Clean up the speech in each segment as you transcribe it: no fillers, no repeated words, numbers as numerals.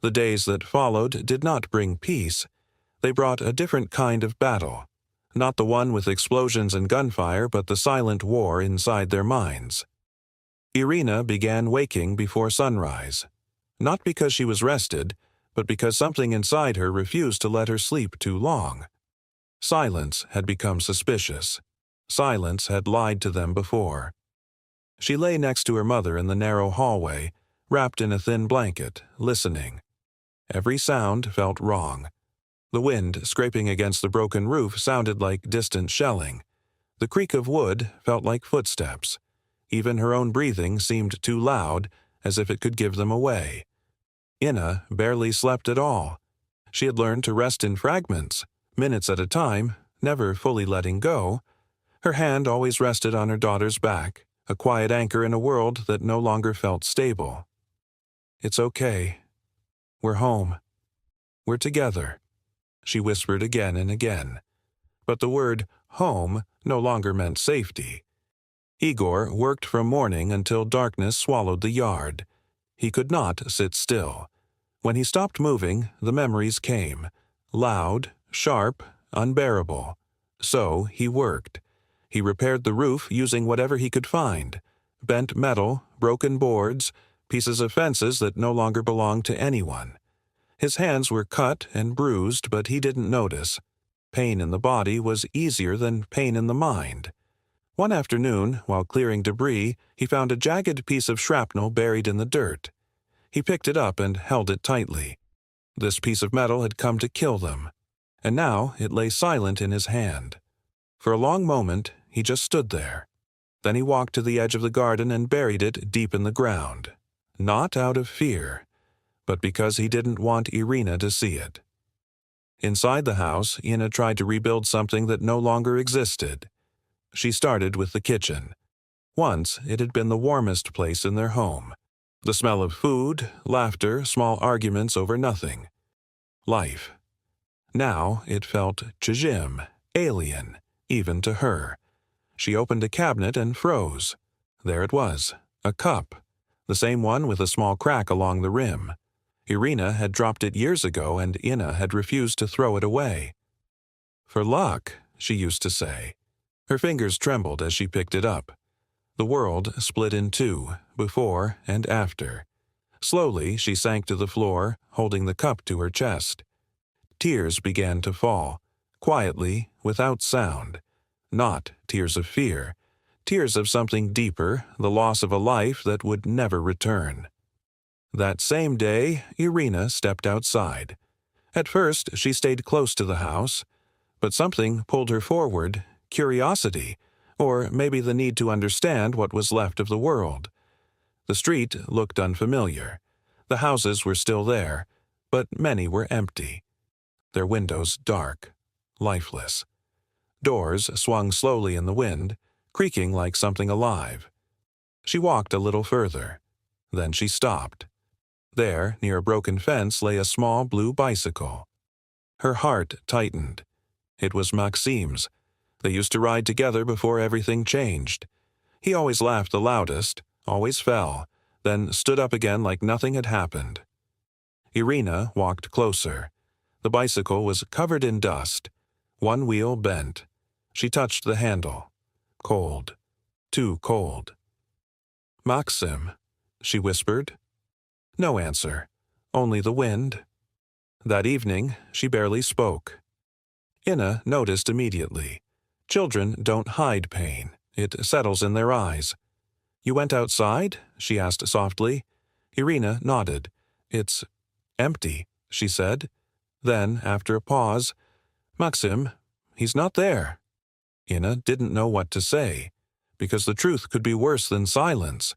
The days that followed did not bring peace. They brought a different kind of battle. Not the one with explosions and gunfire, but the silent war inside their minds. Irina began waking before sunrise. Not because she was rested, but because something inside her refused to let her sleep too long. Silence had become suspicious. Silence had lied to them before. She lay next to her mother in the narrow hallway, wrapped in a thin blanket, listening. Every sound felt wrong. The wind scraping against the broken roof sounded like distant shelling. The creak of wood felt like footsteps. Even her own breathing seemed too loud, as if it could give them away. Inna barely slept at all. She had learned to rest in fragments, minutes at a time, never fully letting go. Her hand always rested on her daughter's back, a quiet anchor in a world that no longer felt stable. "It's okay. We're home. We're together," she whispered again and again. But the word home no longer meant safety. Igor worked from morning until darkness swallowed the yard. He could not sit still. When he stopped moving, the memories came, loud, sharp, unbearable. So he worked. He repaired the roof using whatever he could find: bent metal, broken boards, pieces of fences that no longer belonged to anyone. His hands were cut and bruised, but he didn't notice. Pain in the body was easier than pain in the mind. One afternoon, while clearing debris, he found a jagged piece of shrapnel buried in the dirt. He picked it up and held it tightly. This piece of metal had come to kill them, and now it lay silent in his hand. For a long moment, he just stood there. Then he walked to the edge of the garden and buried it deep in the ground. Not out of fear, but because he didn't want Irina to see it. Inside the house, Inna tried to rebuild something that no longer existed. She started with the kitchen. Once, it had been the warmest place in their home. The smell of food, laughter, small arguments over nothing. Life. Now it felt chijim, alien, even to her. She opened a cabinet and froze. There it was, a cup, the same one with a small crack along the rim. Irina had dropped it years ago, and Inna had refused to throw it away. "For luck," she used to say. Her fingers trembled as she picked it up. The world split in two, before and after. Slowly, she sank to the floor, holding the cup to her chest. Tears began to fall, quietly, without sound. Not tears of fear, tears of something deeper, the loss of a life that would never return. That same day, Irina stepped outside. At first, she stayed close to the house, but something pulled her forward, curiosity, or maybe the need to understand what was left of the world. The street looked unfamiliar. The houses were still there, but many were empty. Their windows dark, lifeless. Doors swung slowly in the wind, creaking like something alive. She walked a little further. Then she stopped. There, near a broken fence, lay a small blue bicycle. Her heart tightened. It was Maxim's. They used to ride together before everything changed. He always laughed the loudest, always fell, then stood up again like nothing had happened. Irina walked closer. The bicycle was covered in dust. One wheel bent. She touched the handle. Cold. Too cold. "Maxim," she whispered. No answer. Only the wind. That evening, she barely spoke. Inna noticed immediately. Children don't hide pain. It settles in their eyes. "You went outside?" she asked softly. Irina nodded. "It's empty," she said. Then, after a pause, "Maxim, he's not there." Inna didn't know what to say, because the truth could be worse than silence.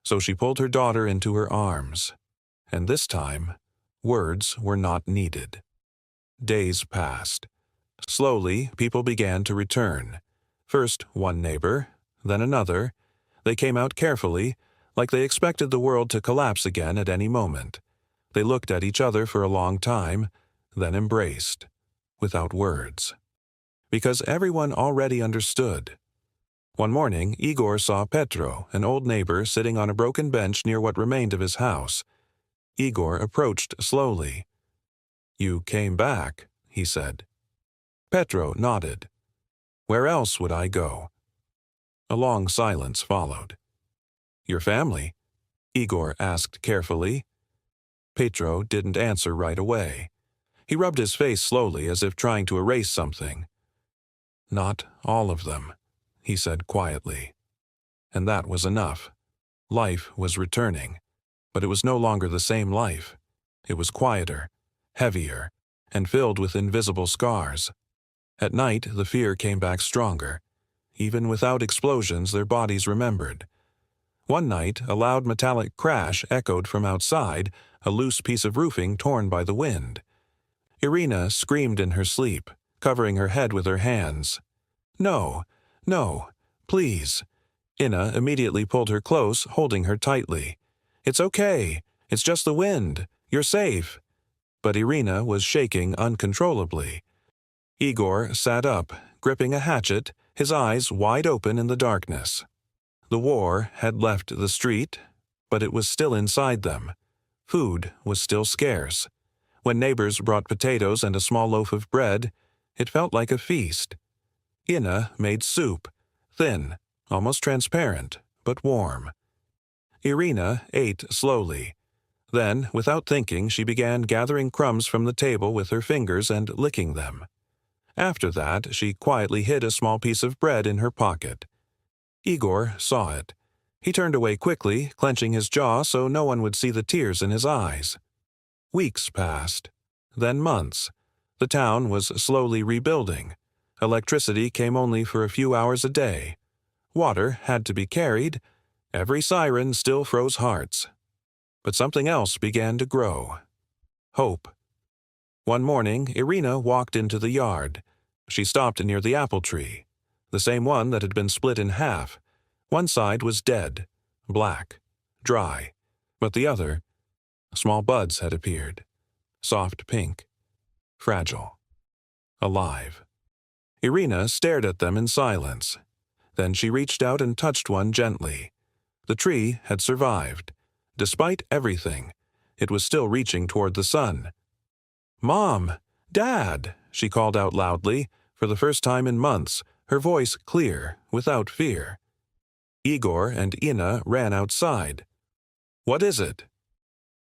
So she pulled her daughter into her arms. And this time, words were not needed. Days passed. Slowly, people began to return. First one neighbor, then another. They came out carefully, like they expected the world to collapse again at any moment. They looked at each other for a long time, then embraced, without words. Because everyone already understood. One morning, Igor saw Petro, an old neighbor, sitting on a broken bench near what remained of his house. Igor approached slowly. "You came back," he said. Petro nodded. "Where else would I go?" A long silence followed. "Your family?" Igor asked carefully. Petro didn't answer right away. He rubbed his face slowly as if trying to erase something. "Not all of them," he said quietly. And that was enough. Life was returning, but it was no longer the same life. It was quieter, heavier, and filled with invisible scars. At night, the fear came back stronger. Even without explosions, their bodies remembered. One night, a loud metallic crash echoed from outside, a loose piece of roofing torn by the wind. Irina screamed in her sleep, covering her head with her hands. "No, no, please." Inna immediately pulled her close, holding her tightly. "It's okay. It's just the wind. You're safe." But Irina was shaking uncontrollably. Igor sat up, gripping a hatchet, his eyes wide open in the darkness. The war had left the street, but it was still inside them. Food was still scarce. When neighbors brought potatoes and a small loaf of bread, it felt like a feast. Inna made soup, thin, almost transparent, but warm. Irina ate slowly. Then, without thinking, she began gathering crumbs from the table with her fingers and licking them. After that, she quietly hid a small piece of bread in her pocket. Igor saw it. He turned away quickly, clenching his jaw so no one would see the tears in his eyes. Weeks passed, then months. The town was slowly rebuilding. Electricity came only for a few hours a day. Water had to be carried. Every siren still froze hearts. But something else began to grow. Hope. One morning, Irina walked into the yard. She stopped near the apple tree, the same one that had been split in half. One side was dead, black, dry, but the other, small buds had appeared, soft pink, fragile, alive. Irina stared at them in silence. Then she reached out and touched one gently. The tree had survived. Despite everything, it was still reaching toward the sun. "Mom! Dad!" she called out loudly, for the first time in months, her voice clear, without fear. Igor and Inna ran outside. "What is it?"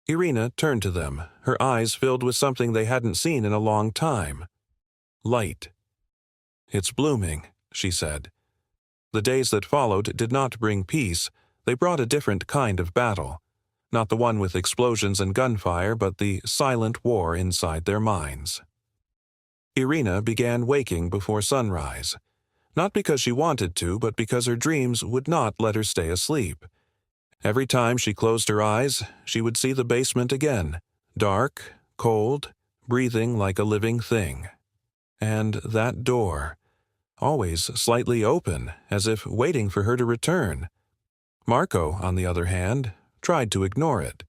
Irina turned to them, her eyes filled with something they hadn't seen in a long time. Light. "It's blooming," she said. The days that followed did not bring peace. They brought a different kind of battle. Not the one with explosions and gunfire, but the silent war inside their minds. Irina began waking before sunrise. Not because she wanted to, but because her dreams would not let her stay asleep. Every time she closed her eyes, she would see the basement again, dark, cold, breathing like a living thing. And that door, always slightly open, as if waiting for her to return. Marco, on the other hand, tried to ignore it.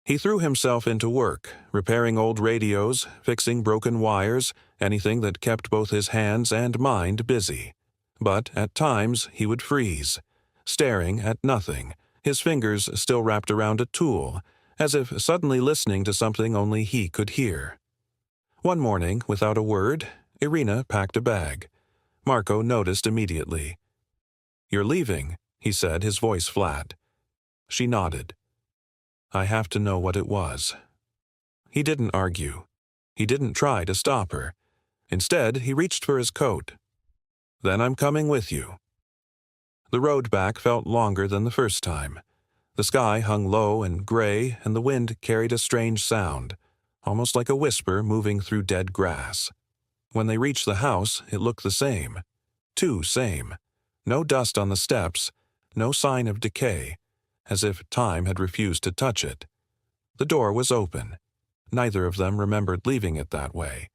He threw himself into work, repairing old radios, fixing broken wires, anything that kept both his hands and mind busy. But at times he would freeze, staring at nothing, his fingers still wrapped around a tool, as if suddenly listening to something only he could hear. One morning, without a word, Irina packed a bag. Marco noticed immediately. "You're leaving," he said, his voice flat. She nodded. "I have to know what it was." He didn't argue. He didn't try to stop her. Instead, he reached for his coat. "Then I'm coming with you." The road back felt longer than the first time. The sky hung low and gray, and the wind carried a strange sound, almost like a whisper moving through dead grass. When they reached the house, it looked the same. Too same. No dust on the steps, no sign of decay, as if time had refused to touch it. The door was open. Neither of them remembered leaving it that way.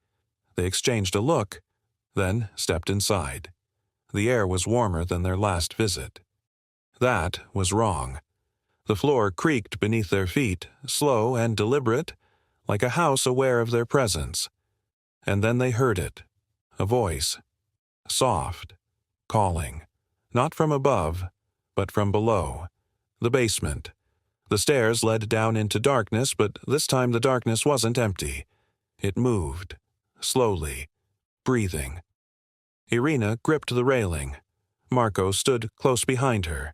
They exchanged a look, then stepped inside. The air was warmer than their last visit. That was wrong. The floor creaked beneath their feet, slow and deliberate, like a house aware of their presence. And then they heard it. A voice. Soft. Calling. Not from above, but from below. The basement. The stairs led down into darkness, but this time the darkness wasn't empty. It moved, slowly, breathing. Irina gripped the railing. Marco stood close behind her.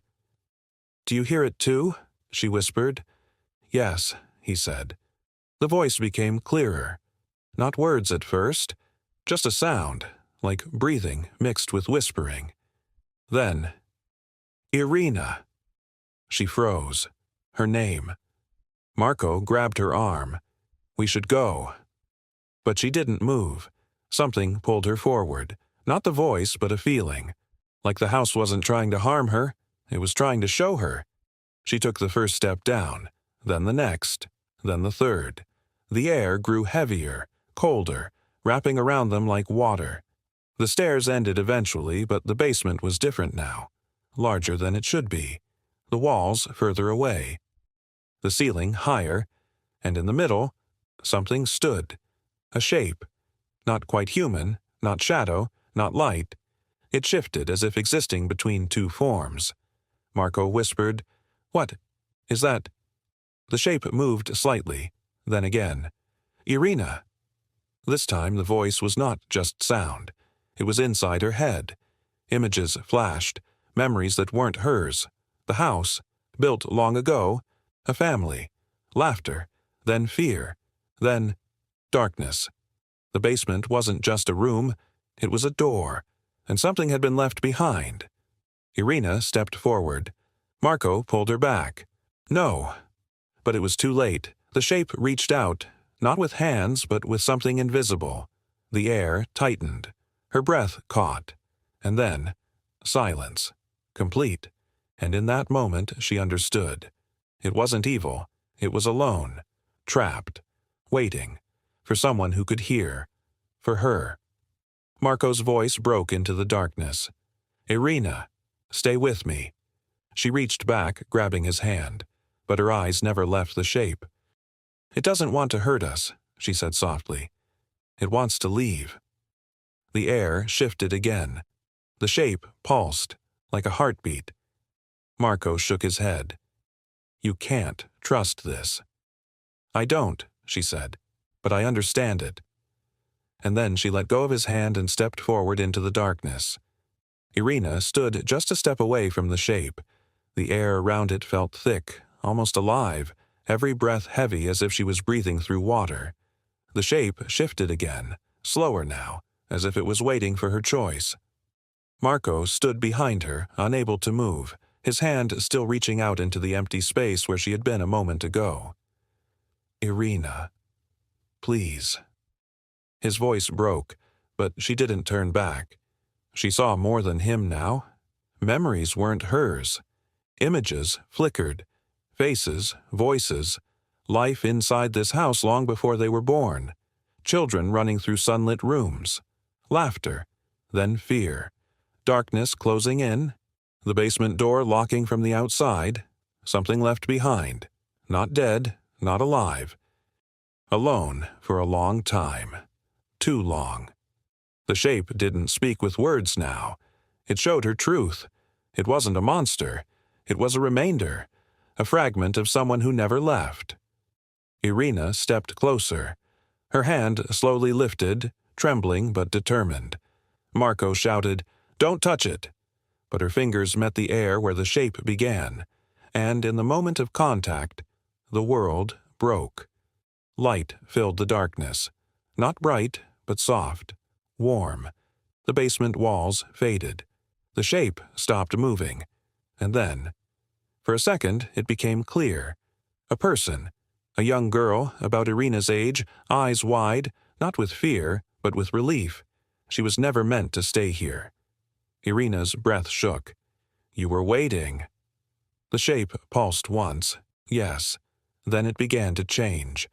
"Do you hear it too?" she whispered. "Yes," he said. The voice became clearer. Not words at first, just a sound, like breathing mixed with whispering. Then, "Irina." She froze. Her name. Marco grabbed her arm. "We should go." But she didn't move. Something pulled her forward. Not the voice, but a feeling. Like the house wasn't trying to harm her, it was trying to show her. She took the first step down, then the next, then the third. The air grew heavier, colder, wrapping around them like water. The stairs ended eventually, but the basement was different now. Larger than it should be. The walls further away. The ceiling higher, and in the middle, something stood. A shape. Not quite human, not shadow, not light. It shifted as if existing between two forms. Marco whispered, "What? Is that?" The shape moved slightly, then again. "Irina." This time the voice was not just sound. It was inside her head. Images flashed, memories that weren't hers. The house, built long ago, a family, laughter, then fear, then darkness. The basement wasn't just a room, it was a door, and something had been left behind. Irina stepped forward. Marco pulled her back. "No." But it was too late. The shape reached out, not with hands, but with something invisible. The air tightened. Her breath caught. And then, silence. Complete. And in that moment she understood. It wasn't evil. It was alone. Trapped. Waiting. For someone who could hear. For her. Marco's voice broke into the darkness. "Irina, stay with me." She reached back, grabbing his hand, but her eyes never left the shape. "It doesn't want to hurt us," she said softly. "It wants to leave." The air shifted again. The shape pulsed, like a heartbeat. Marco shook his head. "You can't trust this." "I don't," she said, "but I understand it." And then she let go of his hand and stepped forward into the darkness. Irina stood just a step away from the shape. The air around it felt thick, almost alive, every breath heavy as if she was breathing through water. The shape shifted again, slower now, as if it was waiting for her choice. Marco stood behind her, unable to move, his hand still reaching out into the empty space where she had been a moment ago. "Irina, please." His voice broke, but she didn't turn back. She saw more than him now. Memories weren't hers. Images flickered. Faces, voices. Life inside this house long before they were born. Children running through sunlit rooms. Laughter. Then fear. Darkness closing in. The basement door locking from the outside. Something left behind. Not dead, not alive. Alone for a long time. Too long. The shape didn't speak with words now. It showed her truth. It wasn't a monster. It was a remainder. A fragment of someone who never left. Irina stepped closer. Her hand slowly lifted, trembling but determined. Marco shouted, "Don't touch it!" But her fingers met the air where the shape began, and in the moment of contact, the world broke. Light filled the darkness. Not bright, but soft, warm. The basement walls faded. The shape stopped moving. And then, for a second, it became clear. A person, a young girl about Irina's age, eyes wide, not with fear, but with relief. She was never meant to stay here. Irina's breath shook. "You were waiting." The shape pulsed once, yes. Then it began to change.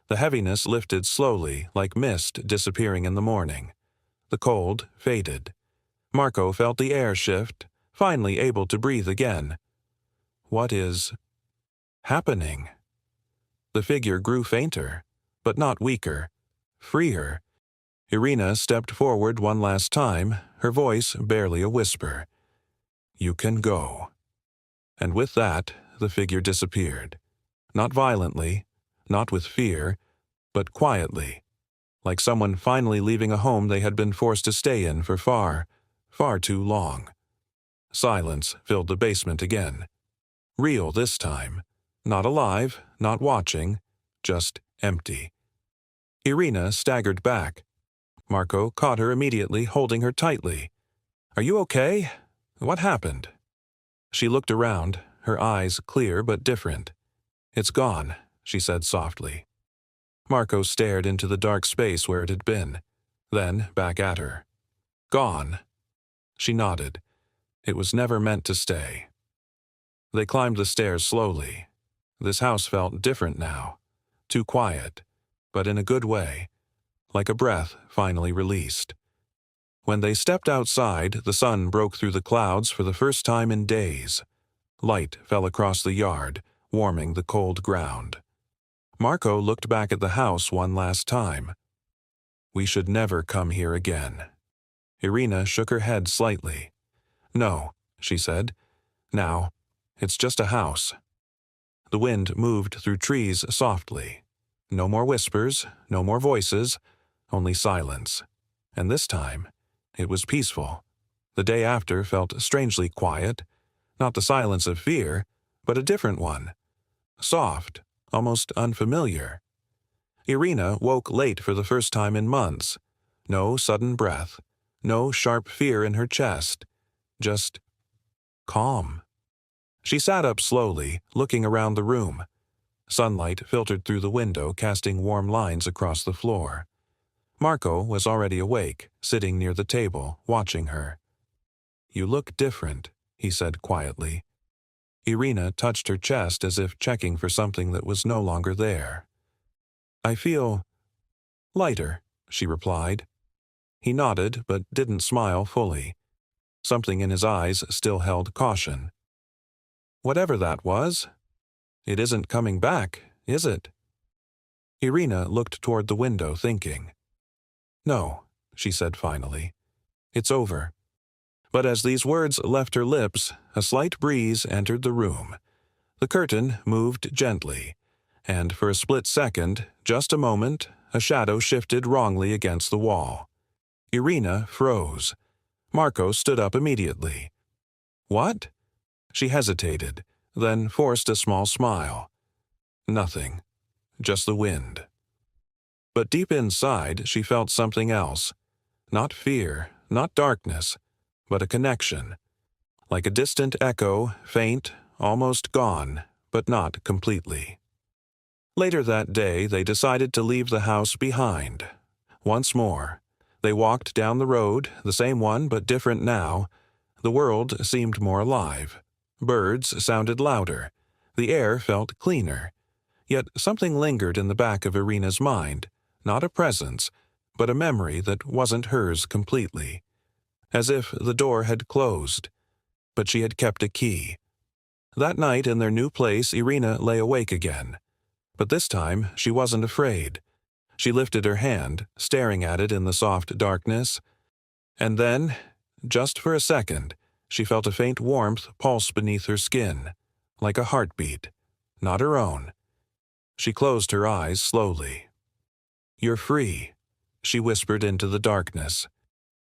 The heaviness lifted slowly, like mist disappearing in the morning. The cold faded. Marco felt the air shift, finally able to breathe again. What is happening? The figure grew fainter, but not weaker. Freer. Irina stepped forward one last time, her voice barely a whisper. "You can go." And with that, the figure disappeared. Not violently, not with fear, but quietly, like someone finally leaving a home they had been forced to stay in for far, far too long. Silence filled the basement again. Real this time. Not alive, not watching, just empty. Irina staggered back. Marco caught her immediately, holding her tightly. "Are you okay? What happened?" She looked around, her eyes clear but different. "It's gone," she said softly. Marco stared into the dark space where it had been, then back at her. "Gone." She nodded. It was never meant to stay. They climbed the stairs slowly. This house felt different now. Too quiet, but in a good way, like a breath finally released. When they stepped outside, the sun broke through the clouds for the first time in days. Light fell across the yard, warming the cold ground. Marco looked back at the house one last time. "We should never come here again." Irina shook her head slightly. "No," she said. "Now, it's just a house." The wind moved through trees softly. No more whispers, no more voices, only silence. And this time, it was peaceful. The day after felt strangely quiet, not the silence of fear, but a different one. Soft, almost unfamiliar. Irina woke late for the first time in months. No sudden breath, no sharp fear in her chest, just calm. She sat up slowly, looking around the room. Sunlight filtered through the window, casting warm lines across the floor. Marco was already awake, sitting near the table, watching her. "You look different," he said quietly. Irina touched her chest as if checking for something that was no longer there. "I feel lighter," she replied. He nodded, but didn't smile fully. Something in his eyes still held caution. "Whatever that was, it isn't coming back, is it?" Irina looked toward the window, thinking. "No," she said finally. "It's over." But as these words left her lips, a slight breeze entered the room. The curtain moved gently, and for a split second, just a moment, a shadow shifted wrongly against the wall. Irina froze. Marco stood up immediately. "What?" She hesitated, then forced a small smile. "Nothing. Just the wind." But deep inside, she felt something else. Not fear, not darkness, but a connection. Like a distant echo, faint, almost gone, but not completely. Later that day, they decided to leave the house behind. Once more, they walked down the road, the same one but different now. The world seemed more alive. Birds sounded louder. The air felt cleaner. Yet something lingered in the back of Irina's mind, not a presence, but a memory that wasn't hers completely. As if the door had closed, but she had kept a key. That night in their new place, Irina lay awake again. But this time, she wasn't afraid. She lifted her hand, staring at it in the soft darkness. And then, just for a second, she felt a faint warmth pulse beneath her skin, like a heartbeat, not her own. She closed her eyes slowly. "You're free," she whispered into the darkness.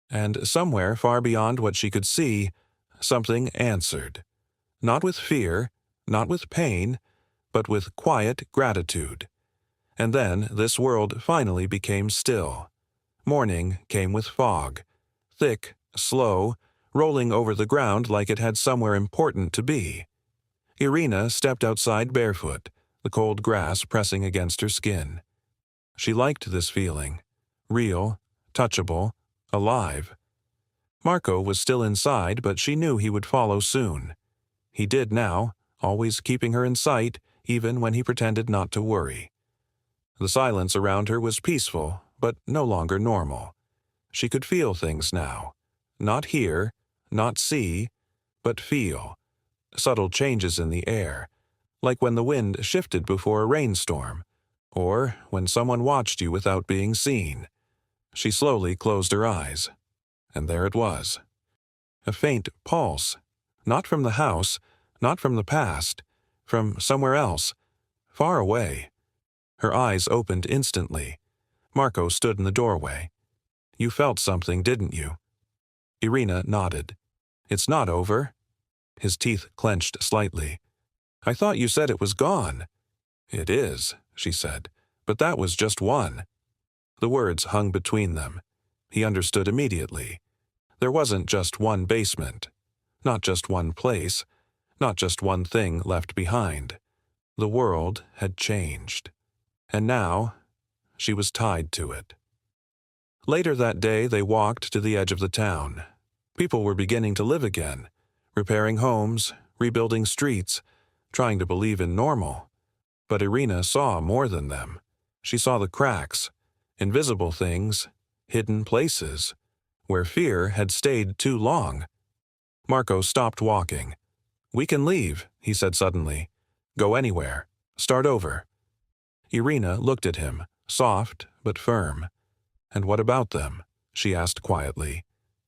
And somewhere far beyond what she could see, something answered. Not with fear, not with pain, but with quiet gratitude. And then this world finally became still. Morning came with fog, thick, slow, rolling over the ground like it had somewhere important to be. Irina stepped outside barefoot, the cold grass pressing against her skin. She liked this feeling. Real, touchable, alive. Marco was still inside, but she knew he would follow soon. He did now, always keeping her in sight, even when he pretended not to worry. The silence around her was peaceful, but no longer normal. She could feel things now. Not hear, not see, but feel. Subtle changes in the air, like when the wind shifted before a rainstorm, or when someone watched you without being seen. She slowly closed her eyes. And there it was. A faint pulse, not from the house, not from the past, from somewhere else, Far away. Her eyes opened instantly. Marco stood in the doorway. You felt something, didn't you? Irina nodded. It's not over. His teeth clenched slightly. I thought you said it was gone. It is, she said, but that was just one. The words hung between them. He understood immediately. There wasn't just one basement, not just one place, not just one thing left behind. The world had changed. And now, she was tied to it. Later that day, they walked to the edge of the town. People were beginning to live again, repairing homes, rebuilding streets, trying to believe in normal. But Irina saw more than them. She saw the cracks, invisible things, hidden places, where fear had stayed too long. Marco stopped walking. We can leave, he said suddenly. Go anywhere. Start over. Irina looked at him, soft but firm. And what about them? She asked quietly.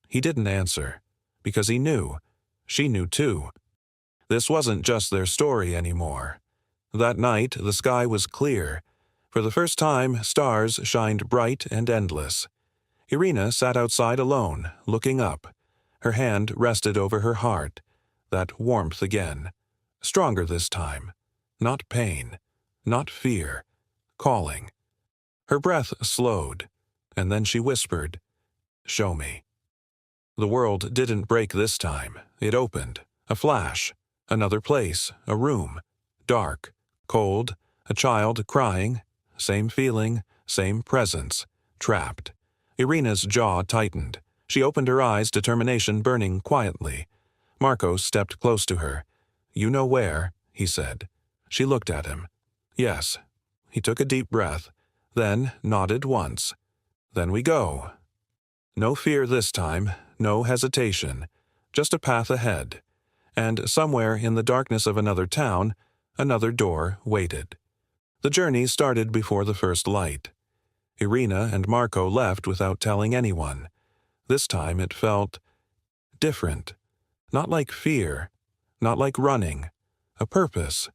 He didn't answer, because he knew. She knew too. This wasn't just their story anymore. That night, the sky was clear. For the first time, stars shined bright and endless. Irina sat outside alone, looking up. Her hand rested over her heart. That warmth again. Stronger this time. Not pain. Not fear. Calling. Her breath slowed, and then she whispered, Show me. The world didn't break this time. It opened. A flash. Another place. A room. Dark. Cold. A child crying. Same feeling. Same presence. Trapped. Irina's jaw tightened. She opened her eyes, determination burning quietly. Marco stepped close to her. You know where, he said. She looked at him. Yes. He took a deep breath, then nodded once. Then we go. No fear this time, no hesitation, just a path ahead. And somewhere in the darkness of another town, another door waited. The journey started before the first light. Irina and Marco left without telling anyone. This time it felt different. Not like fear, not like running. A purpose.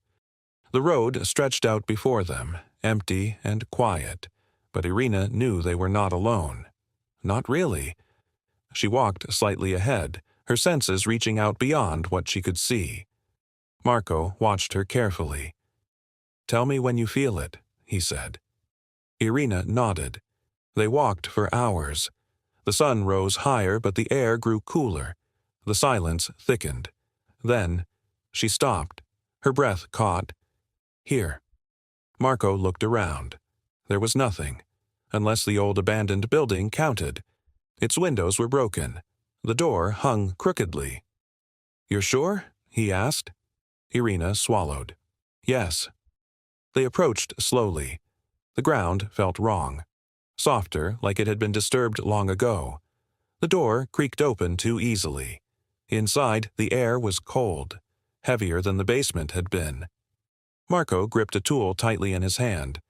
The road stretched out before them, empty and quiet, but Irina knew they were not alone. Not really. She walked slightly ahead, her senses reaching out beyond what she could see. Marco watched her carefully. Tell me when you feel it, he said. Irina nodded. They walked for hours. The sun rose higher, but the air grew cooler. The silence thickened. Then, she stopped. Her breath caught. Here. Marco looked around. There was nothing, unless the old abandoned building counted. Its windows were broken. The door hung crookedly. You're sure? He asked. Irina swallowed. Yes. They approached slowly. The ground felt wrong. Softer, like it had been disturbed long ago. The door creaked open too easily. Inside, the air was cold, heavier than the basement had been. Marco gripped a tool tightly in his hand.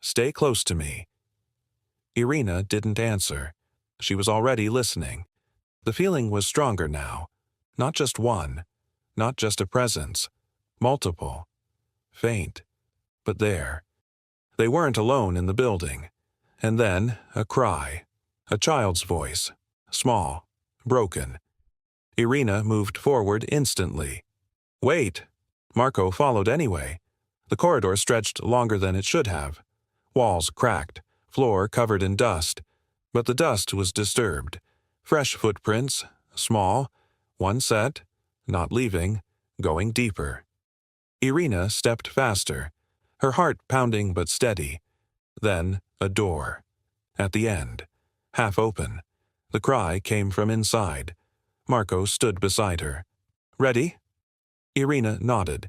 Stay close to me. Irina didn't answer. She was already listening. The feeling was stronger now. Not just one. Not just a presence. Multiple. Faint. But there. They weren't alone in the building. And then, a cry. A child's voice. Small. Broken. Irina moved forward instantly. Wait! Marco followed anyway. The corridor stretched longer than it should have. Walls cracked, floor covered in dust. But the dust was disturbed. Fresh footprints, small, one set, not leaving, going deeper. Irina stepped faster, her heart pounding but steady. Then, a door. At the end. Half open. The cry came from inside. Marco stood beside her. Ready? Irina nodded.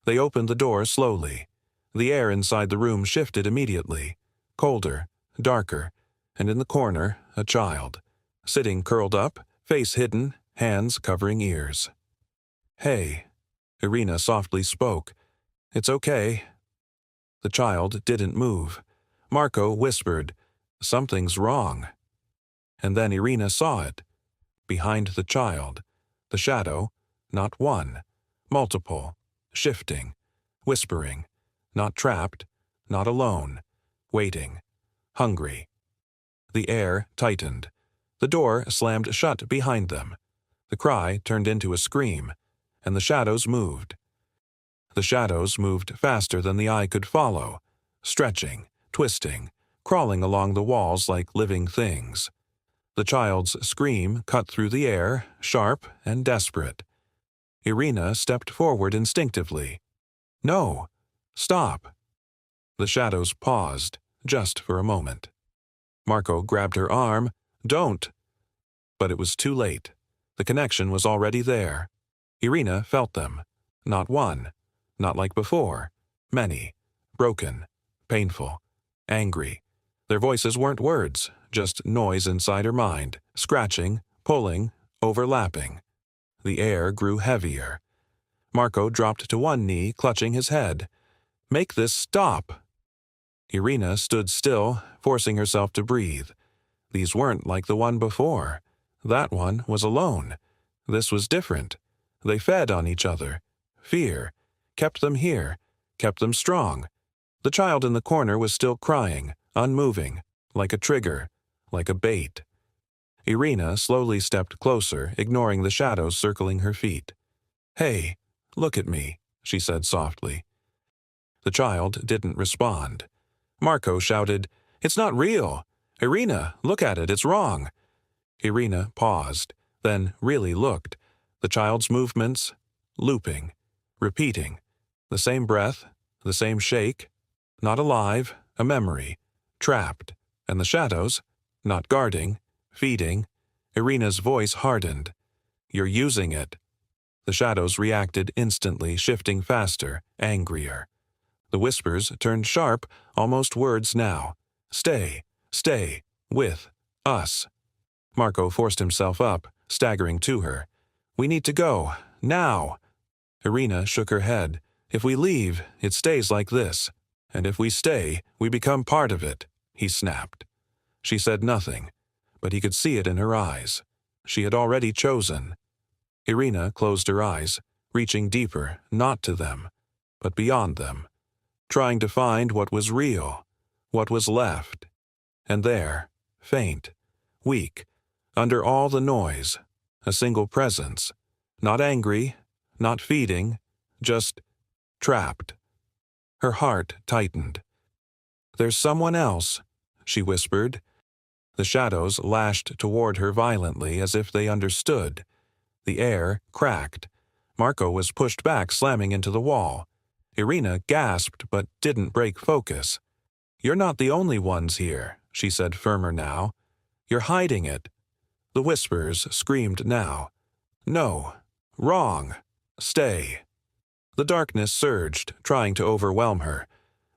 They opened the door slowly. The air inside the room shifted immediately. Colder, darker, and in the corner, a child. Sitting curled up, face hidden, hands covering ears. Hey, Irina softly spoke. It's okay. The child didn't move. Marco whispered, Something's wrong. And then Irina saw it. Behind the child. The shadow, not one. Multiple. Shifting. Whispering. not trapped, not alone, waiting, hungry. The air tightened. The door slammed shut behind them. The cry turned into a scream, and the shadows moved. The shadows moved faster than the eye could follow, stretching, twisting, crawling along the walls like living things. The child's scream cut through the air, sharp and desperate. Irina stepped forward instinctively. No! Stop! The shadows paused, just for a moment. Marco grabbed her arm. Don't! But it was too late. The connection was already there. Irina felt them. Not one. Not like before. Many. Broken. Painful. Angry. Their voices weren't words, just noise inside her mind, scratching, pulling, overlapping. The air grew heavier. Marco dropped to one knee, clutching his head. Make this stop! Irina stood still, forcing herself to breathe. These weren't like the one before. That one was alone. This was different. They fed on each other. Fear. Kept them here. Kept them strong. The child in the corner was still crying, unmoving, like a trigger, like a bait. Irina slowly stepped closer, ignoring the shadows circling her feet. Hey, look at me, she said softly. The child didn't respond. Marco shouted, It's not real! Irina, look at it, it's wrong! Irina paused, then really looked. The child's movements, looping, repeating. The same breath, the same shake. Not alive, a memory. Trapped. And the shadows, not guarding, feeding. Irina's voice hardened. You're using it. The shadows reacted instantly, shifting faster, angrier. The whispers turned sharp, almost words now. Stay, stay, with us. Marco forced himself up, staggering to her. We need to go, now. Irina shook her head. If we leave, it stays like this. And if we stay, we become part of it, he snapped. She said nothing, but he could see it in her eyes. She had already chosen. Irina closed her eyes, reaching deeper, not to them, but beyond them, trying to find what was real, what was left. And there, faint, weak, under all the noise, a single presence, not angry, not feeding, just trapped. Her heart tightened. There's someone else, she whispered. The shadows lashed toward her violently as if they understood. The air cracked. Marco was pushed back, slamming into the wall. Irina gasped but didn't break focus. You're not the only ones here, she said firmer now. You're hiding it. The whispers screamed now. No. Wrong. Stay. The darkness surged, trying to overwhelm her.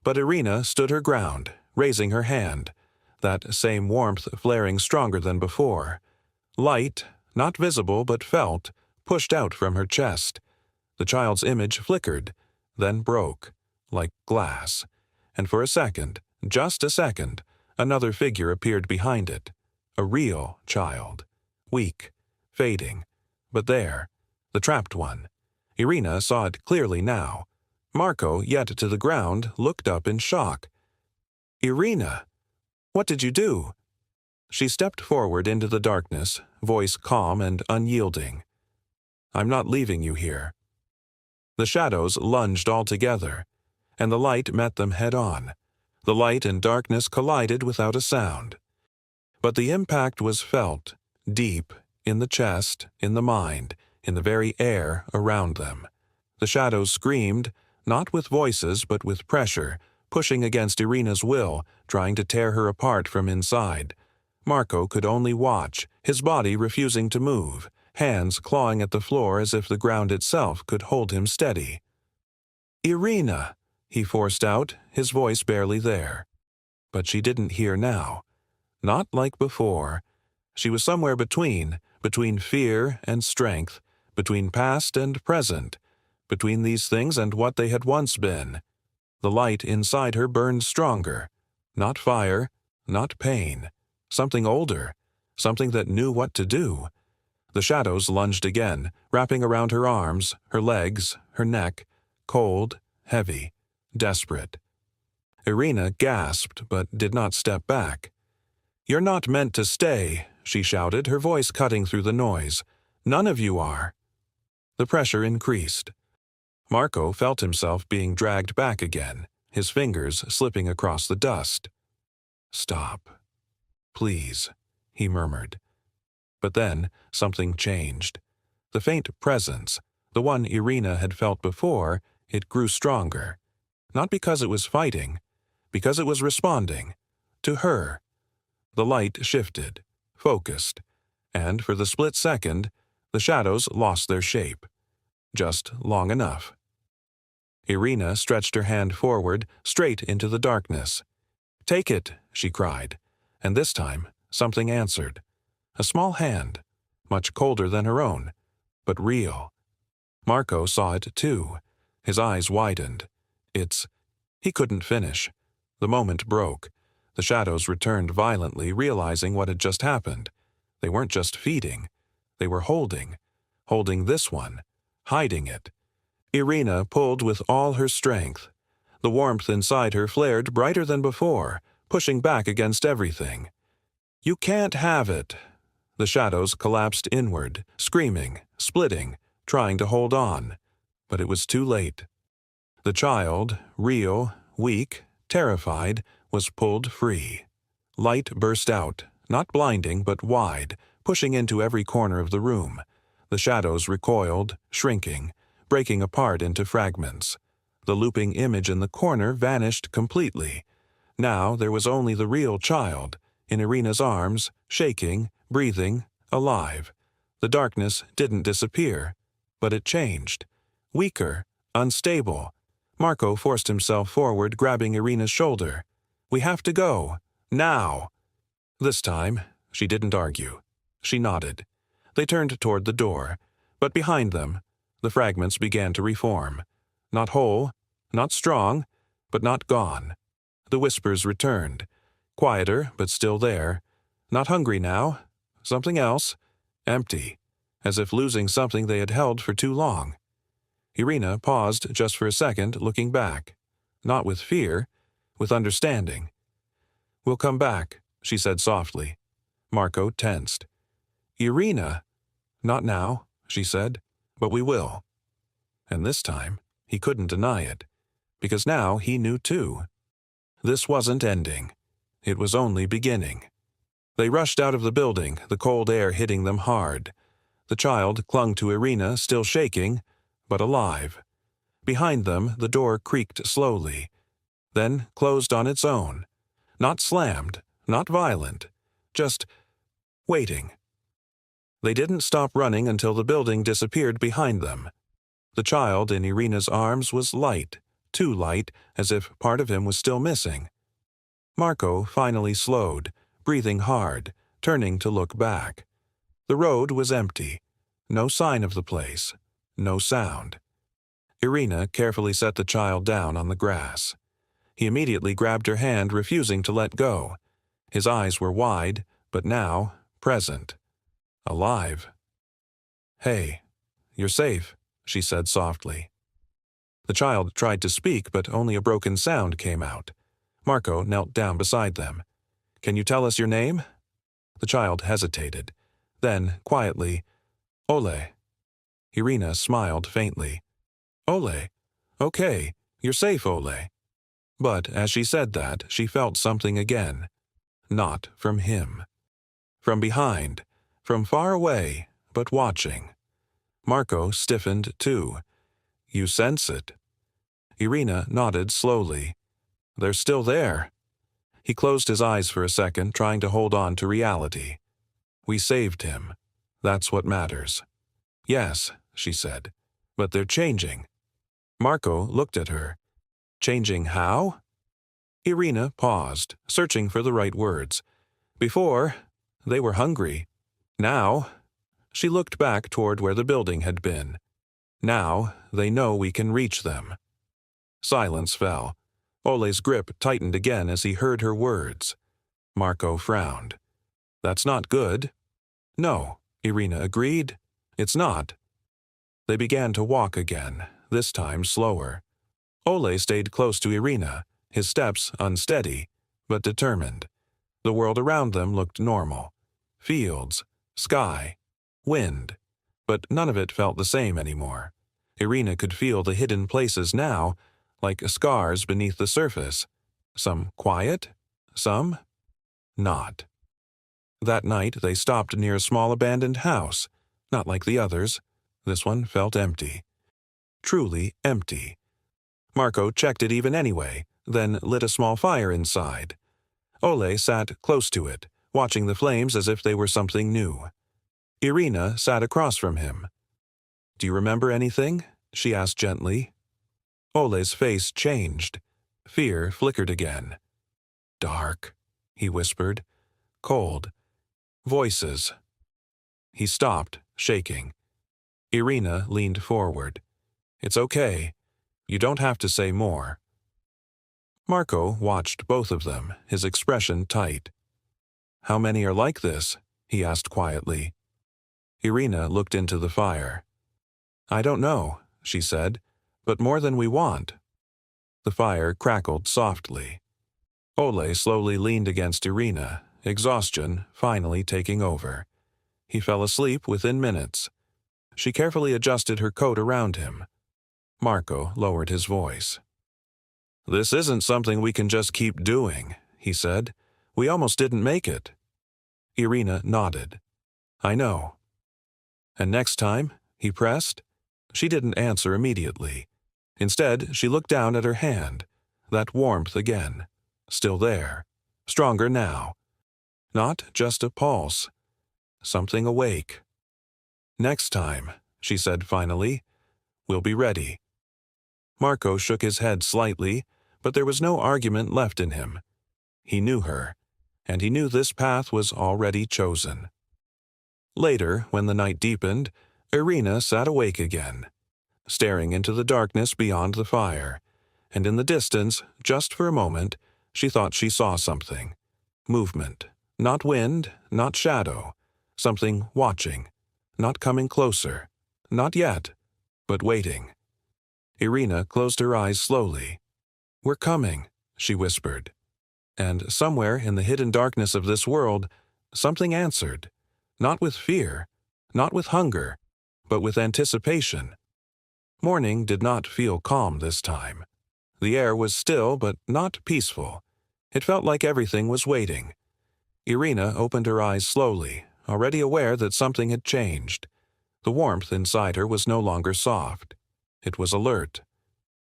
But Irina stood her ground, raising her hand, that same warmth flaring stronger than before. Light, not visible but felt, pushed out from her chest. The child's image flickered, then broke, like glass. And for a second, just a second, another figure appeared behind it. A real child. Weak, fading. But there, the trapped one. Irina saw it clearly now. Marco, yet to the ground, looked up in shock. Irina! What did you do? She stepped forward into the darkness, voice calm and unyielding. I'm not leaving you here. The shadows lunged all together, and the light met them head-on. The light and darkness collided without a sound. But the impact was felt, deep, in the chest, in the mind, in the very air around them. The shadows screamed, not with voices but with pressure, pushing against Irina's will, trying to tear her apart from inside. Marco could only watch, his body refusing to move, hands clawing at the floor as if the ground itself could hold him steady. Irina, he forced out, his voice barely there. But she didn't hear now. Not like before. She was somewhere between fear and strength, between past and present, between these things and what they had once been. The light inside her burned stronger. Not fire, not pain. Something older, something that knew what to do. The shadows lunged again, wrapping around her arms, her legs, her neck, cold, heavy. desperate. Irina gasped but did not step back. "You're not meant to stay," she shouted, her voice cutting through the noise. "None of you are." The pressure increased. Marco felt himself being dragged back again, his fingers slipping across the dust. "Stop. Please," he murmured. But then something changed. The faint presence, the one Irina had felt before, it grew stronger. Not because it was fighting, because it was responding. To her. The light shifted, focused, and for the split second, the shadows lost their shape. Just long enough. Irina stretched her hand forward, straight into the darkness. "Take it," she cried, and this time something answered. A small hand, much colder than her own, but real. Marco saw it too. His eyes widened. He couldn't finish. The moment broke. The shadows returned violently, realizing what had just happened. They weren't just feeding. They were holding this one, hiding it. Irina pulled with all her strength. The warmth inside her flared brighter than before, pushing back against everything. "You can't have it." The shadows collapsed inward, screaming, splitting, trying to hold on. But it was too late. The child, real, weak, terrified, was pulled free. Light burst out, not blinding but wide, pushing into every corner of the room. The shadows recoiled, shrinking, breaking apart into fragments. The looping image in the corner vanished completely. Now there was only the real child, in Irina's arms, shaking, breathing, alive. The darkness didn't disappear, but it changed. Weaker, unstable. Marco forced himself forward, grabbing Irina's shoulder. "We have to go. Now." This time, she didn't argue. She nodded. They turned toward the door, but behind them, the fragments began to reform. Not whole, not strong, but not gone. The whispers returned. Quieter, but still there. Not hungry now. Something else. Empty. As if losing something they had held for too long. Irina paused just for a second, looking back. Not with fear, with understanding. "We'll come back," she said softly. Marco tensed. "Irina." "Not now," she said, "but we will." And this time, he couldn't deny it, because now he knew too. This wasn't ending. It was only beginning. They rushed out of the building, the cold air hitting them hard. The child clung to Irina, still shaking, but alive. Behind them, the door creaked slowly, then closed on its own. Not slammed, not violent, just waiting. They didn't stop running until the building disappeared behind them. The child in Irina's arms was light, too light, as if part of him was still missing. Marco finally slowed, breathing hard, turning to look back. The road was empty. No sign of the place. No sound. Irina carefully set the child down on the grass. He immediately grabbed her hand, refusing to let go. His eyes were wide, but now present. Alive. "Hey, you're safe," she said softly. The child tried to speak, but only a broken sound came out. Marco knelt down beside them. "Can you tell us your name?" The child hesitated. Then, quietly, "Ole." Irina smiled faintly. "Ole. Okay, you're safe, Ole." But as she said that, she felt something again. Not from him. From behind, from far away, but watching. Marco stiffened too. "You sense it." Irina nodded slowly. "They're still there." He closed his eyes for a second, trying to hold on to reality. "We saved him. That's what matters." "Yes," she said, "but they're changing." Marco looked at her. "Changing how?" Irina paused, searching for the right words. "Before, they were hungry. Now," she looked back toward where the building had been. "Now, they know we can reach them." Silence fell. Ole's grip tightened again as he heard her words. Marco frowned. "That's not good." "No," Irina agreed. "It's not." They began to walk again, this time slower. Ole stayed close to Irina, his steps unsteady, but determined. The world around them looked normal. Fields, sky, wind. But none of it felt the same anymore. Irina could feel the hidden places now, like scars beneath the surface. Some quiet, some not. That night they stopped near a small abandoned house, not like the others. This one felt empty. Truly empty. Marco checked it even anyway, then lit a small fire inside. Ole sat close to it, watching the flames as if they were something new. Irina sat across from him. "Do you remember anything?" she asked gently. Ole's face changed. Fear flickered again. "Dark," he whispered. "Cold. Voices." He stopped, shaking. Irina leaned forward. "It's okay. You don't have to say more." Marco watched both of them, his expression tight. "How many are like this?" he asked quietly. Irina looked into the fire. "I don't know," she said, "but more than we want." The fire crackled softly. Ole slowly leaned against Irina, exhaustion finally taking over. He fell asleep within minutes. She carefully adjusted her coat around him. Marco lowered his voice. "This isn't something we can just keep doing," he said. "We almost didn't make it." Irina nodded. "I know." "And next time?" he pressed. She didn't answer immediately. Instead, she looked down at her hand. That warmth again. Still there. Stronger now. Not just a pulse. Something awake. "Next time," she said finally, "we'll be ready." Marco shook his head slightly, but there was no argument left in him. He knew her, and he knew this path was already chosen. Later, when the night deepened, Irina sat awake again, staring into the darkness beyond the fire, and in the distance, just for a moment, she thought she saw something. Movement. Not wind, not shadow. Something watching. Not coming closer. Not yet, but waiting. Irina closed her eyes slowly. "We're coming," she whispered. And somewhere in the hidden darkness of this world, something answered. Not with fear, not with hunger, but with anticipation. Morning did not feel calm this time. The air was still but not peaceful. It felt like everything was waiting. Irina opened her eyes slowly, already aware that something had changed. The warmth inside her was no longer soft. It was alert.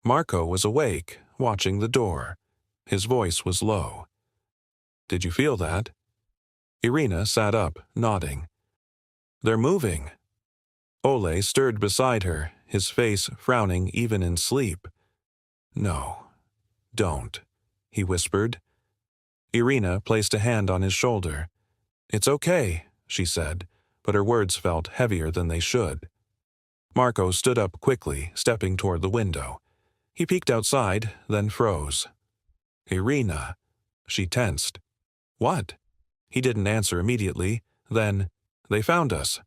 Marco was awake, watching the door. His voice was low. "Did you feel that?" Irina sat up, nodding. "They're moving." Ole stirred beside her, his face frowning even in sleep. "No, don't," he whispered. Irina placed a hand on his shoulder. "It's okay," she said, but her words felt heavier than they should. Marco stood up quickly, stepping toward the window. He peeked outside, then froze. "Irina." She tensed. "What?" He didn't answer immediately. Then, "They found us."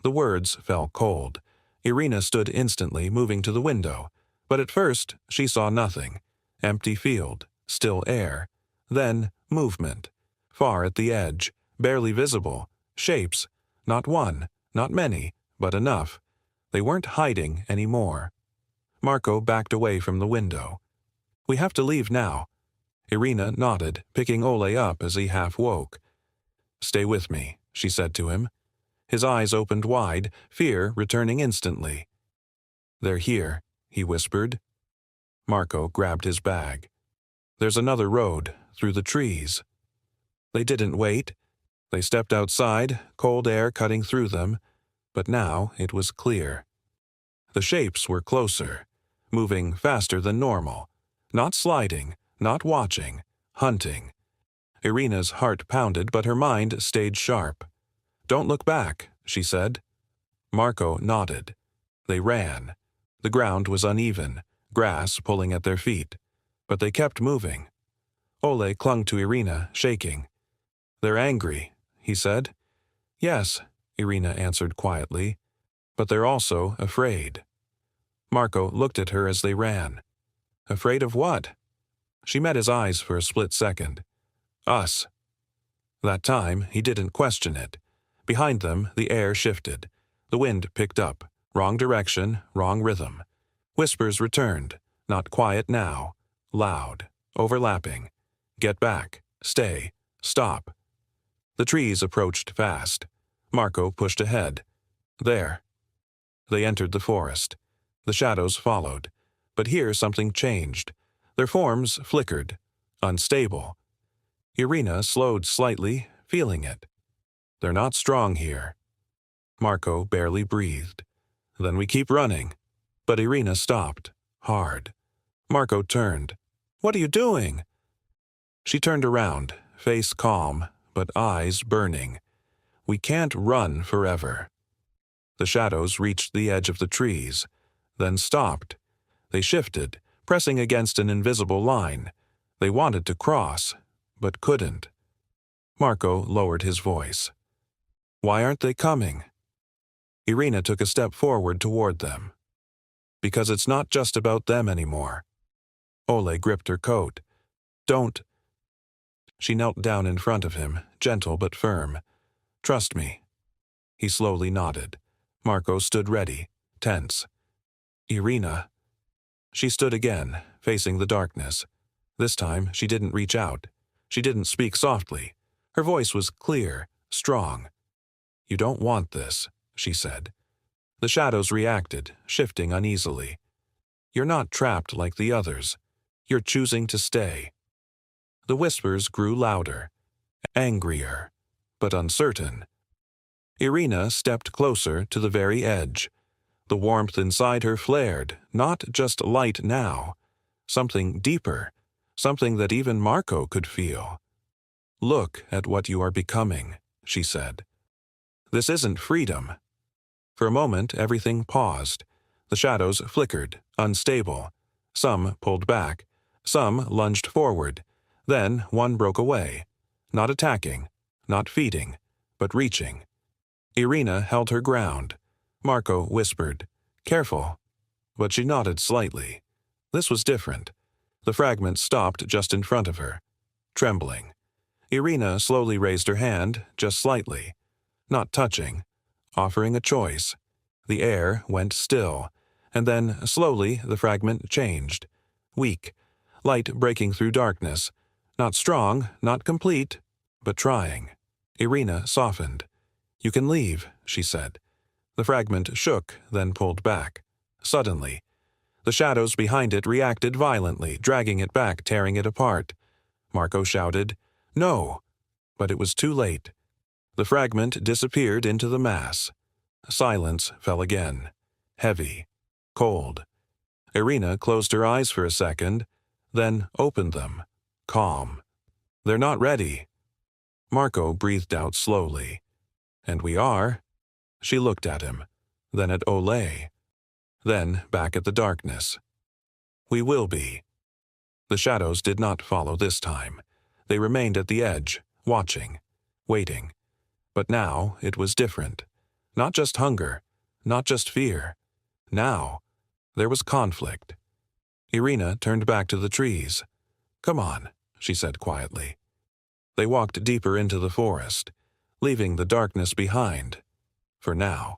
The words fell cold. Irina stood instantly, moving to the window. But at first, she saw nothing. Empty field, still air. Then, movement. Far at the edge, barely visible. Shapes. Not one, not many, but enough. They weren't hiding anymore. Marco backed away from the window. "We have to leave now." Irina nodded, picking Ole up as he half woke. "Stay with me," she said to him. His eyes opened wide, fear returning instantly. "They're here," he whispered. Marco grabbed his bag. "There's another road, through the trees." They didn't wait. They stepped outside, cold air cutting through them, but now it was clear. The shapes were closer, moving faster than normal, not sliding, not watching, hunting. Irina's heart pounded, but her mind stayed sharp. "Don't look back," she said. Marco nodded. They ran. The ground was uneven, grass pulling at their feet, but they kept moving. Ole clung to Irina, shaking. "They're angry," he said. "Yes," Irina answered quietly, "but they're also afraid." Marco looked at her as they ran. Afraid of what? She met his eyes for a split second. Us. That time, he didn't question it. Behind them, the air shifted. The wind picked up. Wrong direction, wrong rhythm. Whispers returned, not quiet now. Loud, overlapping. Get back. Stay. Stop. The trees approached fast. Marco pushed ahead. There. They entered the forest. The shadows followed. But here something changed. Their forms flickered. Unstable. Irina slowed slightly, feeling it. They're not strong here. Marco barely breathed. Then we keep running. But Irina stopped. Hard. Marco turned. What are you doing? She turned around, face calm, but eyes burning. We can't run forever. The shadows reached the edge of the trees, then stopped. They shifted, pressing against an invisible line. They wanted to cross, but couldn't. Marco lowered his voice. Why aren't they coming? Irina took a step forward toward them. Because it's not just about them anymore. Ole gripped her coat. Don't. She knelt down in front of him, gentle but firm. Trust me. He slowly nodded. Marco stood ready, tense. Irina. She stood again, facing the darkness. This time, she didn't reach out. She didn't speak softly. Her voice was clear, strong. You don't want this, she said. The shadows reacted, shifting uneasily. You're not trapped like the others. You're choosing to stay. The whispers grew louder, angrier, but uncertain. Irina stepped closer to the very edge. The warmth inside her flared, not just light now. Something deeper, something that even Marco could feel. Look at what you are becoming, she said. This isn't freedom. For a moment, everything paused. The shadows flickered, unstable. Some pulled back. Some lunged forward. Then one broke away. Not attacking, not feeding, but reaching. Irina held her ground. Marco whispered, Careful. But she nodded slightly. This was different. The fragment stopped just in front of her, trembling. Irina slowly raised her hand, just slightly. Not touching, offering a choice. The air went still, and then, slowly, the fragment changed. Weak, light breaking through darkness. Not strong, not complete, but trying. Irina softened. You can leave, she said. The fragment shook, then pulled back. Suddenly, the shadows behind it reacted violently, dragging it back, tearing it apart. Marco shouted, No! But it was too late. The fragment disappeared into the mass. Silence fell again. Heavy. Cold. Irina closed her eyes for a second, then opened them. Calm. They're not ready. Marco breathed out slowly. And we are. She looked at him, then at Ole, then back at the darkness. We will be. The shadows did not follow this time. They remained at the edge, watching, waiting. But now it was different. Not just hunger, not just fear. Now, there was conflict. Irina turned back to the trees. Come on, she said quietly. They walked deeper into the forest, leaving the darkness behind. For now.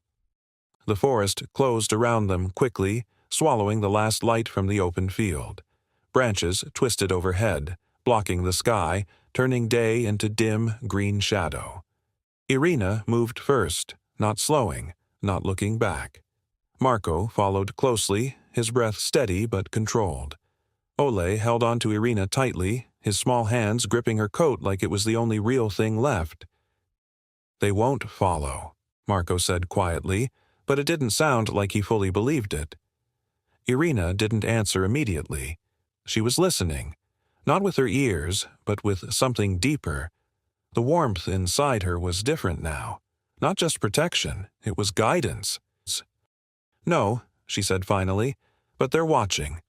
The forest closed around them quickly, swallowing the last light from the open field. Branches twisted overhead, blocking the sky, turning day into dim green shadow. Irina moved first, not slowing, not looking back. Marco followed closely, his breath steady but controlled. Ole held on to Irina tightly, his small hands gripping her coat like it was the only real thing left. They won't follow, Marco said quietly, but it didn't sound like he fully believed it. Irina didn't answer immediately. She was listening, not with her ears, but with something deeper. The warmth inside her was different now. Not just protection, it was guidance. No, she said finally, but they're watching.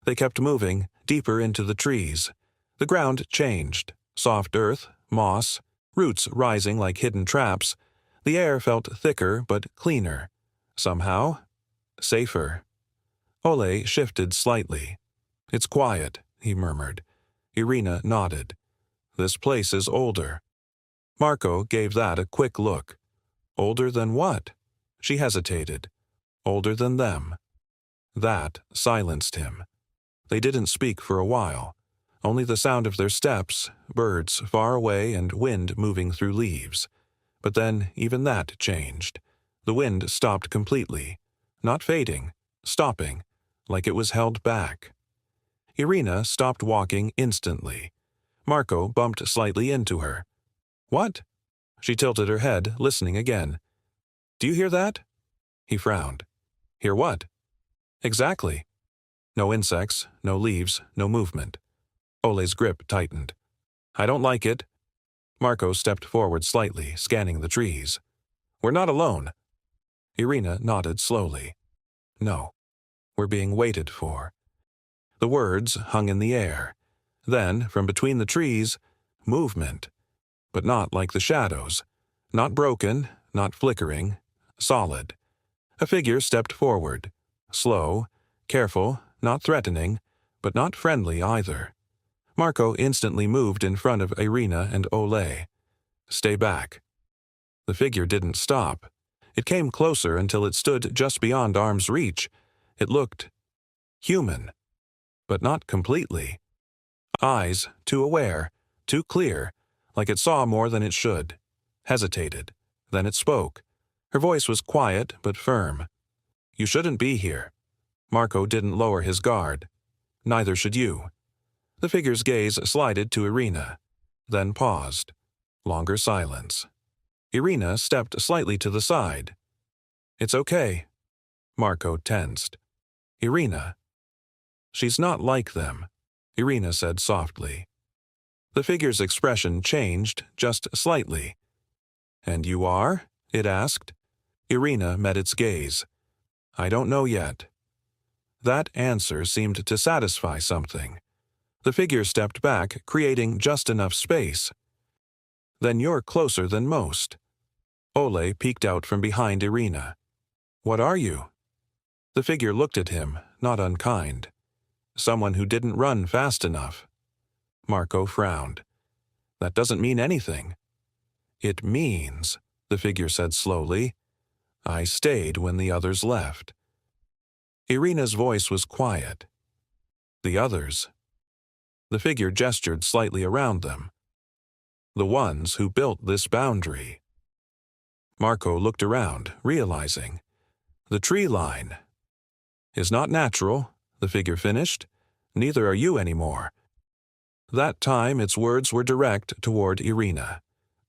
They kept moving, deeper into the trees. The ground changed. Soft earth, moss, roots rising like hidden traps. The air felt thicker but cleaner. Somehow, safer. Ole shifted slightly. It's quiet, he murmured. Irina nodded. This place is older. Marco gave that a quick look. Older than what? She hesitated. Older than them. That silenced him. They didn't speak for a while. Only the sound of their steps, birds far away and wind moving through leaves. But then even that changed. The wind stopped completely. Not fading, stopping, like it was held back. Irina stopped walking instantly. Marco bumped slightly into her. What? She tilted her head, listening again. Do you hear that? He frowned. Hear what? Exactly. No insects, no leaves, no movement. Ole's grip tightened. I don't like it. Marco stepped forward slightly, scanning the trees. We're not alone. Irina nodded slowly. No. We're being waited for. The words hung in the air. Then, from between the trees, movement. But not like the shadows. Not broken, not flickering. Solid. A figure stepped forward. Slow, careful, not threatening, but not friendly either. Marco instantly moved in front of Irina and Ole. Stay back. The figure didn't stop. It came closer until it stood just beyond arm's reach. It looked human, but not completely. Eyes too aware, too clear, like it saw more than it should. Hesitated. Then it spoke. Her voice was quiet but firm. You shouldn't be here. Marco didn't lower his guard. Neither should you. The figure's gaze slided to Irina, then paused. Longer silence. Irina stepped slightly to the side. It's okay. Marco tensed. Irina. She's not like them, Irina said softly. The figure's expression changed just slightly. And you are? It asked. Irina met its gaze. I don't know yet. That answer seemed to satisfy something. The figure stepped back, creating just enough space. Then you're closer than most. Ole peeked out from behind Irina. What are you? The figure looked at him, not unkind. Someone who didn't run fast enough. Marco frowned. That doesn't mean anything. It means, the figure said slowly, I stayed when the others left. Irina's voice was quiet. The others. The figure gestured slightly around them. The ones who built this boundary. Marco looked around, realizing. The tree line is not natural, the figure finished. Neither are you anymore. That time its words were direct toward Irina.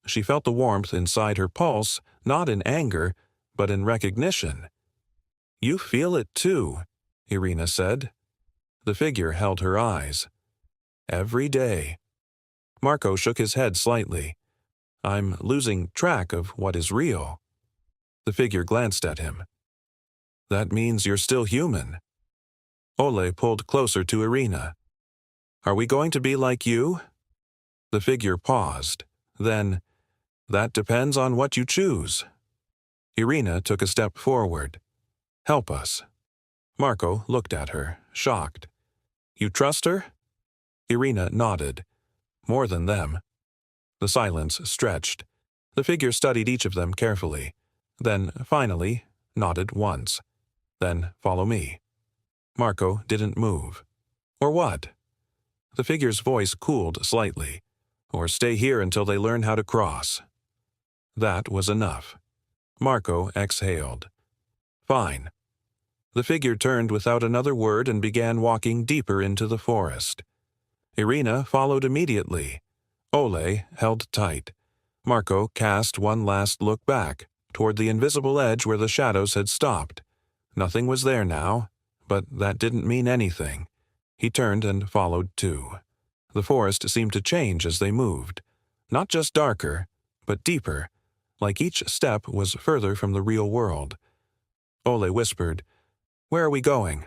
She felt the warmth inside her pulse, not in anger, but in recognition. You feel it too, Irina said. The figure held her eyes. Every day. Marco shook his head slightly. I'm losing track of what is real. The figure glanced at him. That means you're still human. Ole pulled closer to Irina. Are we going to be like you? The figure paused. Then, that depends on what you choose. Irina took a step forward. Help us. Marco looked at her, shocked. You trust her? Irina nodded. More than them. The silence stretched. The figure studied each of them carefully. Then, finally, nodded once. Then, follow me. Marco didn't move. Or what? The figure's voice cooled slightly. Or stay here until they learn how to cross. That was enough. Marco exhaled. Fine. The figure turned without another word and began walking deeper into the forest. Irina followed immediately. Ole held tight. Marco cast one last look back, toward the invisible edge where the shadows had stopped. Nothing was there now, but that didn't mean anything. He turned and followed too. The forest seemed to change as they moved. Not just darker, but deeper, like each step was further from the real world. Ole whispered, Where are we going?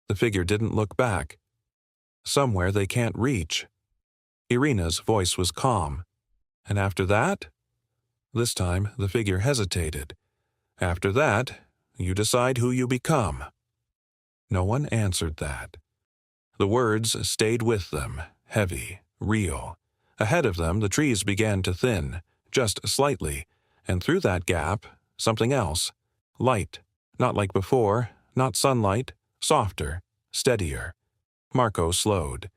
The figure didn't look back. Somewhere they can't reach. Irina's voice was calm. And after that? This time the figure hesitated. After that, you decide who you become. No one answered that. The words stayed with them, heavy, real. Ahead of them, the trees began to thin, just slightly, and through that gap, something else. Light. Not like before, not sunlight, softer, steadier. Marco slowed.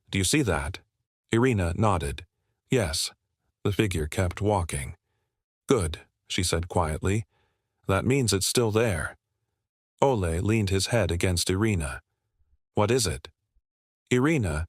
Do you see that? Irina nodded. Yes. The figure kept walking. Good, she said quietly. That means it's still there. Ole leaned his head against Irina. What is it? Irina,